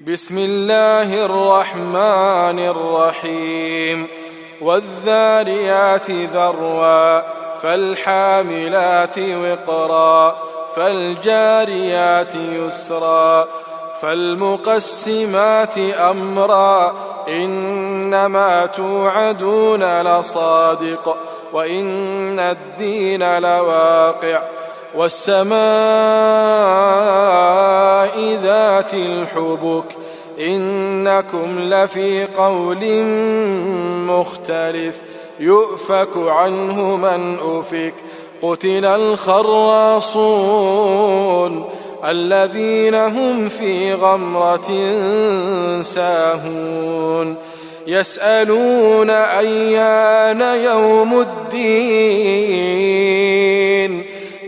بسم الله الرحمن الرحيم والذاريات ذروا فالحاملات وقرا فالجاريات يسرا فالمقسمات أمرا إنما توعدون لصادق وإن الدين لواقع والسماء ذات الحبك إنكم لفي قول مختلف يؤفك عنه من أفك قتل الخراصون الذين هم في غمرة ساهون يسألون أيان يوم الدين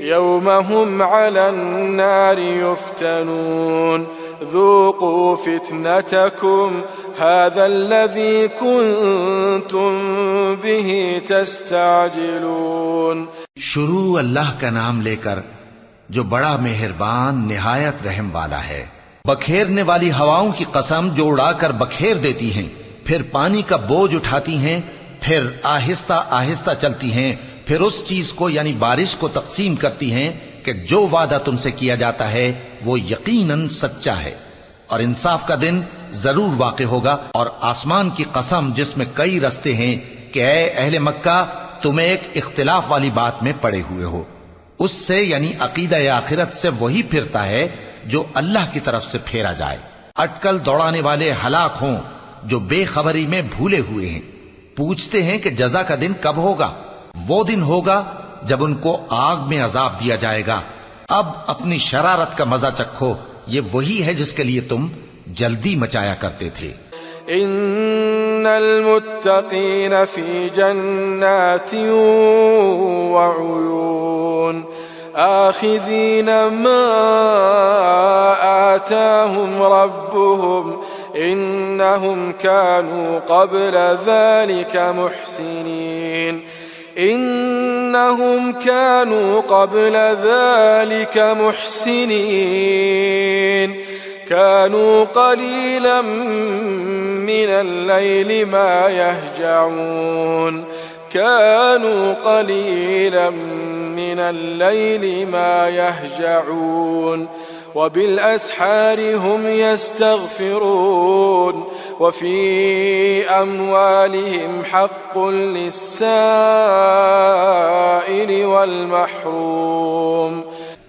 يوم هم على النار يفتنون ذوقوا فتنتكم هذا الذي كنتم به تستعجلون. شروع اللہ کا نام لے کر جو بڑا مہربان نہایت رحم والا ہے. بکھیرنے والی ہواؤں کی قسم جو اڑا کر بکھیر دیتی ہیں، پھر پانی کا بوجھ اٹھاتی ہیں، پھر آہستہ آہستہ چلتی ہیں، پھر اس چیز کو یعنی بارش کو تقسیم کرتی ہیں کہ جو وعدہ تم سے کیا جاتا ہے وہ یقیناً سچا ہے، اور انصاف کا دن ضرور واقع ہوگا. اور آسمان کی قسم جس میں کئی رستے ہیں کہ اے اہل مکہ تم ایک اختلاف والی بات میں پڑے ہوئے ہو، اس سے یعنی عقیدہ آخرت سے وہی پھرتا ہے جو اللہ کی طرف سے پھیرا جائے. اٹکل دوڑانے والے ہلاک ہوں جو بے خبری میں بھولے ہوئے ہیں. پوچھتے ہیں کہ جزا کا دن کب ہوگا؟ وہ دن ہوگا جب ان کو آگ میں عذاب دیا جائے گا. اب اپنی شرارت کا مزہ چکھو، یہ وہی ہے جس کے لیے تم جلدی مچایا کرتے تھے. ان المتقین فی جنات وعیون آخذین ما آتاهم ربهم انهم كانوا قبل ذلك محسنین إنهم كانوا قبل ذلك محسنين كانوا قليلا من الليل ما يهجعون كانوا قليلا من الليل ما يهجعون وبالأسحار هم يستغفرون وفي أموالهم حق للسائل والمحروم.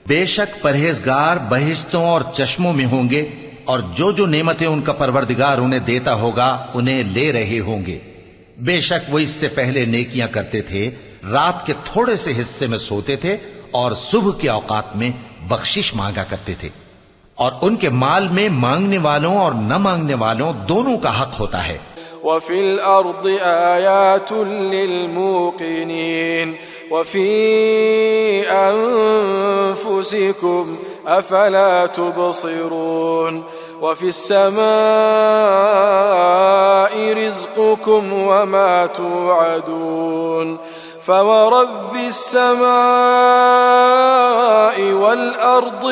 بے شک پرہیزگار بہشتوں اور چشموں میں ہوں گے، اور جو نعمتیں ان کا پروردگار انہیں دیتا ہوگا انہیں لے رہے ہوں گے. بے شک وہ اس سے پہلے نیکیاں کرتے تھے، رات کے تھوڑے سے حصے میں سوتے تھے اور صبح کے اوقات میں بخشش مانگا کرتے تھے. اور ان کے مال میں مانگنے والوں اور نہ مانگنے والوں دونوں کا حق ہوتا ہے. وفي الأرض آيات للموقنين وفي أنفسكم أفلا تبصرون وفي السماء رزقكم وما توعدون فورب السماء والأرض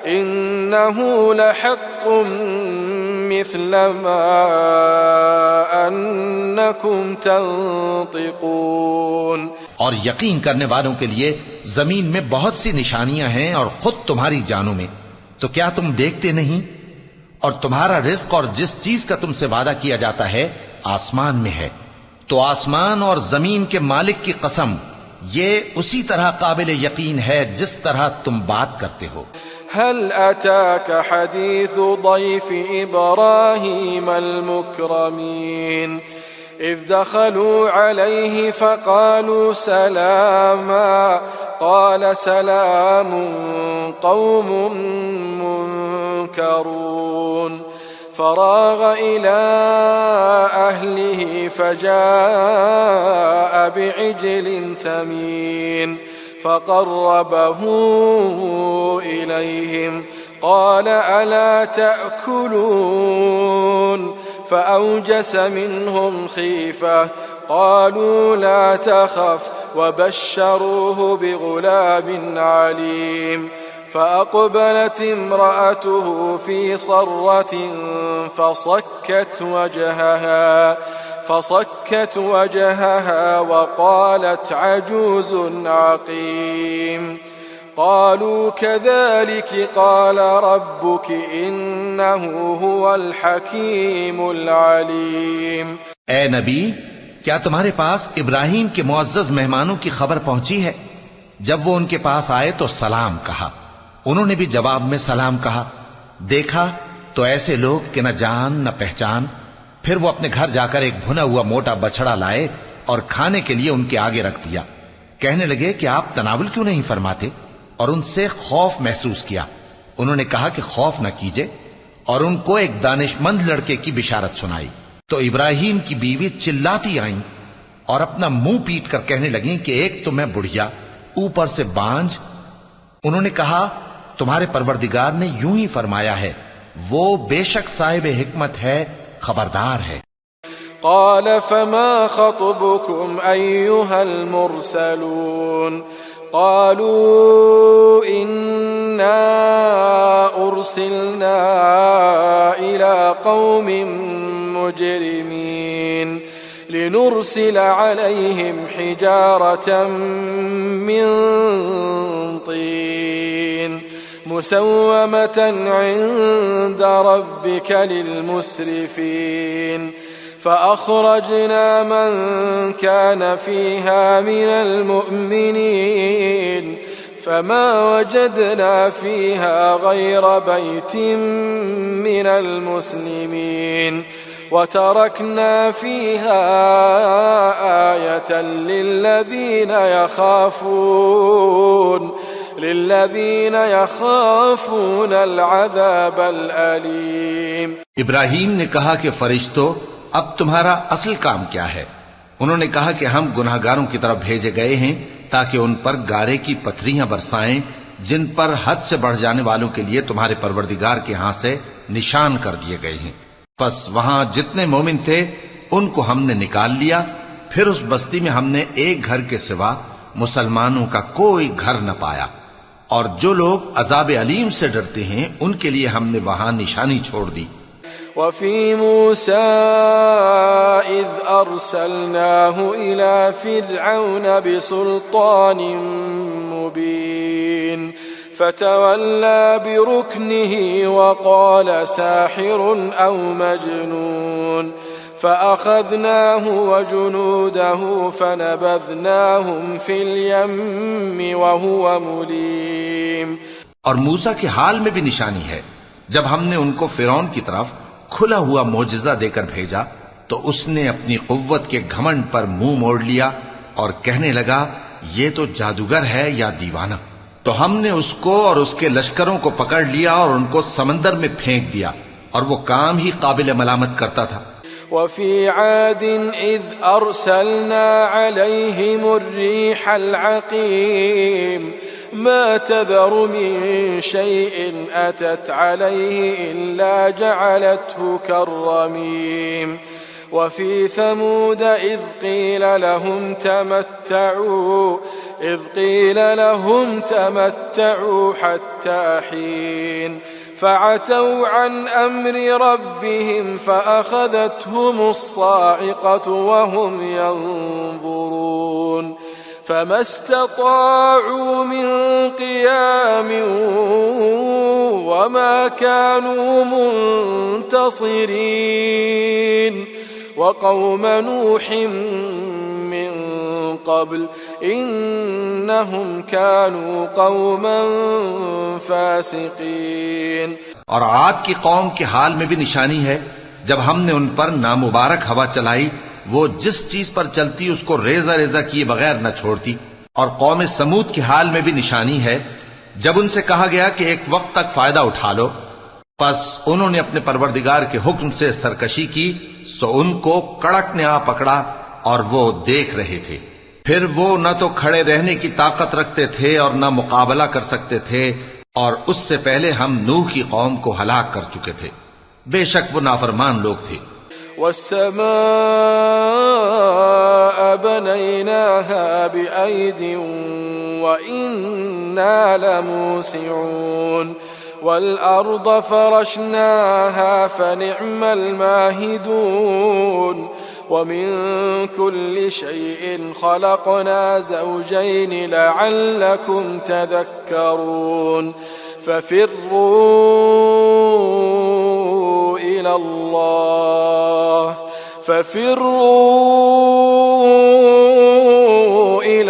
إنه لحق مثل ما أنكم تنطقون. اور یقین کرنے والوں کے لیے زمین میں بہت سی نشانیاں ہیں اور خود تمہاری جانوں میں، تو کیا تم دیکھتے نہیں؟ اور تمہارا رزق اور جس چیز کا تم سے وعدہ کیا جاتا ہے آسمان میں ہے. تو آسمان اور زمین کے مالک کی قسم، یہ اسی طرح قابل یقین ہے جس طرح تم بات کرتے ہو. هل أتاك حديث ضيف إبراهيم المكرمين إذ دخلوا عليه فقالوا سلاما قال سلام قوم منكرون فراغ إلى أهله فجاء بعجل سمين فقربه إليهم قال ألا تأكلون فأوجس منهم خيفة قالوا لا تخف وبشروه بغلام عليم فأقبلت امرأته في صرة فصكت وجهها وقالت عجوز عقيم. قالوا كذلك قال ربك إنه هو الحكيم العليم. اے نبی، کیا تمہارے پاس ابراہیم کے معزز مہمانوں کی خبر پہنچی ہے؟ جب وہ ان کے پاس آئے تو سلام کہا، انہوں نے بھی جواب میں سلام کہا۔ دیکھا تو ایسے لوگ کہ نہ جان نہ پہچان۔ پھر وہ اپنے گھر جا کر ایک بھنا ہوا موٹا بچڑا لائے اور کھانے کے لیے ان کے آگے رکھ دیا۔ کہنے لگے کہ آپ تناول کیوں نہیں فرماتے؟ اور ان سے خوف محسوس کیا۔ انہوں نے کہا کہ خوف نہ کیجے، اور ان کو ایک دانش مند لڑکے کی بشارت سنائی۔ تو ابراہیم کی بیوی چلاتی آئیں اور اپنا منہ پیٹ کر کہنے لگیں کہ ایک تو میں بڑھیا، اوپر سے بانجھ۔ انہوں نے کہا تمہارے پروردگار نے یوں ہی فرمایا ہے، وہ بے شک صاحب حکمت ہے، خبردار ہے۔ قال فما خطبكم أيها المرسلون؟ قالوا إنا أرسلنا إلى قوم مجرمين لنرسل عليهم حجارة من طين مسومة عند ربك للمسرفين فأخرجنا من كان فيها من المؤمنين فما وجدنا فيها غير بيت من المسلمين وتركنا فيها آية للذين يخافون العذاب الأليم۔ ابراہیم نے کہا کہ فرشتو، اب تمہارا اصل کام کیا ہے؟ انہوں نے کہا کہ ہم گناہگاروں کی طرف بھیجے گئے ہیں تاکہ ان پر گارے کی پتھریاں برسائیں جن پر حد سے بڑھ جانے والوں کے لیے تمہارے پروردگار کے ہاں سے نشان کر دیے گئے ہیں۔ پس وہاں جتنے مومن تھے ان کو ہم نے نکال لیا، پھر اس بستی میں ہم نے ایک گھر کے سوا مسلمانوں کا کوئی گھر نہ پایا، اور جو لوگ عذاب علیم سے ڈرتے ہیں ان کے لیے ہم نے وہاں نشانی چھوڑ دی۔ وفي موسى إذ أرسلناه إلى فرعون بسلطان مبين فتولى بركنه وقال ساحر أو مجنون فأخذناه وجنوده فنبذناهم في اليم وهو مليم۔ اور موسیٰ کے حال میں بھی نشانی ہے، جب ہم نے ان کو فرعون کی طرف کھلا ہوا معجزہ دے کر بھیجا تو اس نے اپنی قوت کے گھمنڈ پر منہ موڑ لیا اور کہنے لگا یہ تو جادوگر ہے یا دیوانہ۔ تو ہم نے اس کو اور اس کے لشکروں کو پکڑ لیا اور ان کو سمندر میں پھینک دیا، اور وہ کام ہی قابل ملامت کرتا تھا۔ وفي عاد إذ أرسلنا عليهم الريح العقيم ما تذر من شيء أتت عليه إلا جعلته كالرميم۔ وفي ثمود إذ قيل لهم تمتعوا حتى حين فعتوا عن أمر ربهم فأخذتهم الصاعقة وهم ينظرون فما استطاعوا من قيام وما كانوا منتصرين وقوم نوح من قبل إنهم كانوا قوما فاسقين۔ اور عاد کی قوم کے حال میں بھی نشانی ہے، جب ہم نے ان پر نامبارک ہوا چلائی، وہ جس چیز پر چلتی اس کو ریزہ ریزہ کیے بغیر نہ چھوڑتی۔ اور قوم سمود کے حال میں بھی نشانی ہے، جب ان سے کہا گیا کہ ایک وقت تک فائدہ اٹھا لو، پس انہوں نے اپنے پروردگار کے حکم سے سرکشی کی، سو ان کو کڑک نے آ پکڑا اور وہ دیکھ رہے تھے۔ پھر وہ نہ تو کھڑے رہنے کی طاقت رکھتے تھے اور نہ مقابلہ کر سکتے تھے، اور اس سے پہلے ہم نوح کی قوم کو ہلاک کر چکے تھے، بے شک وہ نافرمان لوگ تھے۔ والسماء بنيناها بأيد وإنا لموسعون والأرض فرشناها فنعم الماهدون ومن كل شيء خلقنا زوجين لعلكم تذكرون ففروا إلى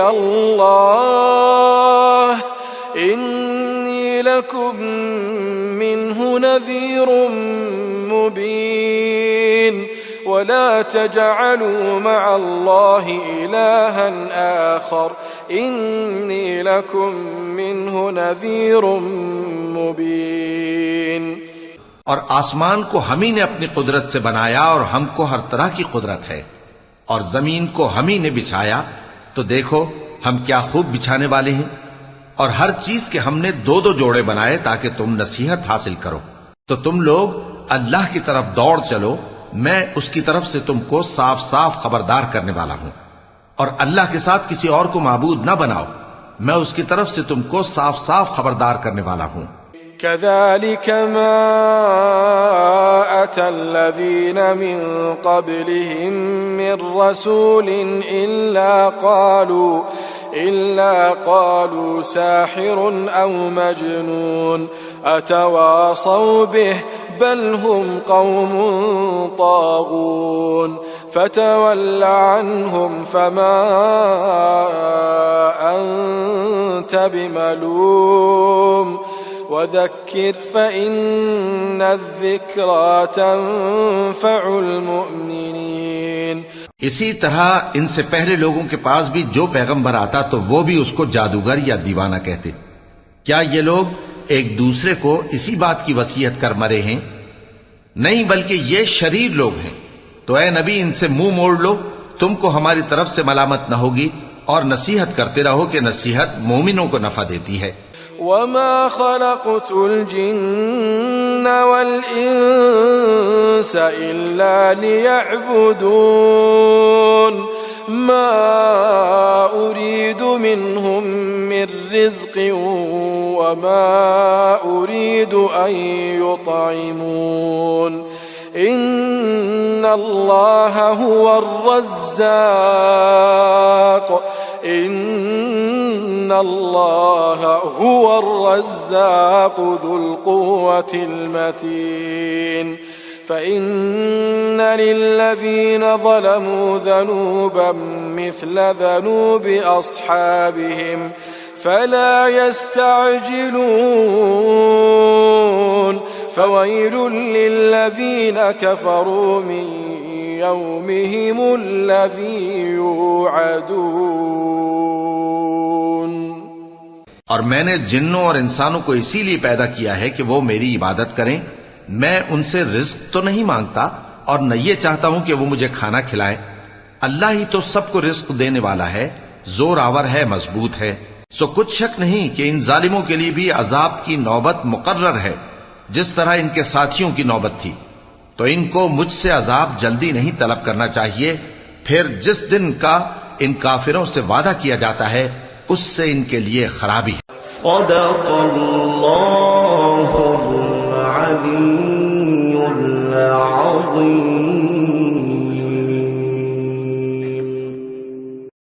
الله إني لكم منه نذير مبين ولا تجعلوا مع الله إلها آخر إني لكم منه نذير مبين اور آسمان کو ہم ہی نے اپنی قدرت سے بنایا اور ہم کو ہر طرح کی قدرت ہے، اور زمین کو ہم ہی نے بچھایا تو دیکھو ہم کیا خوب بچھانے والے ہیں، اور ہر چیز کے ہم نے دو دو جوڑے بنائے تاکہ تم نصیحت حاصل کرو، تو تم لوگ اللہ کی طرف دوڑ چلو، میں اس کی طرف سے تم کو صاف صاف خبردار کرنے والا ہوں، اور اللہ کے ساتھ کسی اور کو معبود نہ بناؤ، میں اس کی طرف سے تم کو صاف صاف خبردار کرنے والا ہوں۔ كذلك ما أتى الذين من قبلهم من رسول إلا قالوا ساحر أو مجنون أتواصوا به بل هم قوم طاغون فتول عنهم فما أنت بملوم وذكر فإن الذكرى تنفع المؤمنين۔ اسی طرح ان سے پہلے لوگوں کے پاس بھی جو پیغمبر آتا تو وہ بھی اس کو جادوگر یا دیوانہ کہتے۔ کیا یہ لوگ ایک دوسرے کو اسی بات کی وصیت کر مرے ہیں؟ نہیں، بلکہ یہ شریر لوگ ہیں۔ تو اے نبی ان سے منہ موڑ لو، تم کو ہماری طرف سے ملامت نہ ہوگی، اور نصیحت کرتے رہو کہ نصیحت مومنوں کو نفع دیتی ہے۔ وما خلقت الجن والإنس إلا ليعبدون ما أريد منهم من رزق وما أريد أن يطعمون إن الله هو الرزاق ذو القوة المتين فإن للذين ظلموا ذنوبا مثل ذنوب أصحابهم فلا يستعجلون فويل للذين كفروا من يومهم الذي يوعدون۔ اور میں نے جنوں اور انسانوں کو اسی لیے پیدا کیا ہے کہ وہ میری عبادت کریں، میں ان سے رزق تو نہیں مانگتا اور نہ یہ چاہتا ہوں کہ وہ مجھے کھانا کھلائیں۔ اللہ ہی تو سب کو رزق دینے والا ہے، زور آور ہے، مضبوط ہے۔ سو کچھ شک نہیں کہ ان ظالموں کے لیے بھی عذاب کی نوبت مقرر ہے، جس طرح ان کے ساتھیوں کی نوبت تھی، تو ان کو مجھ سے عذاب جلدی نہیں طلب کرنا چاہیے، پھر جس دن کا ان کافروں سے وعدہ کیا جاتا ہے اس سے ان کے لیے خرابی ہے۔ صدق اللہ العلی العظیم۔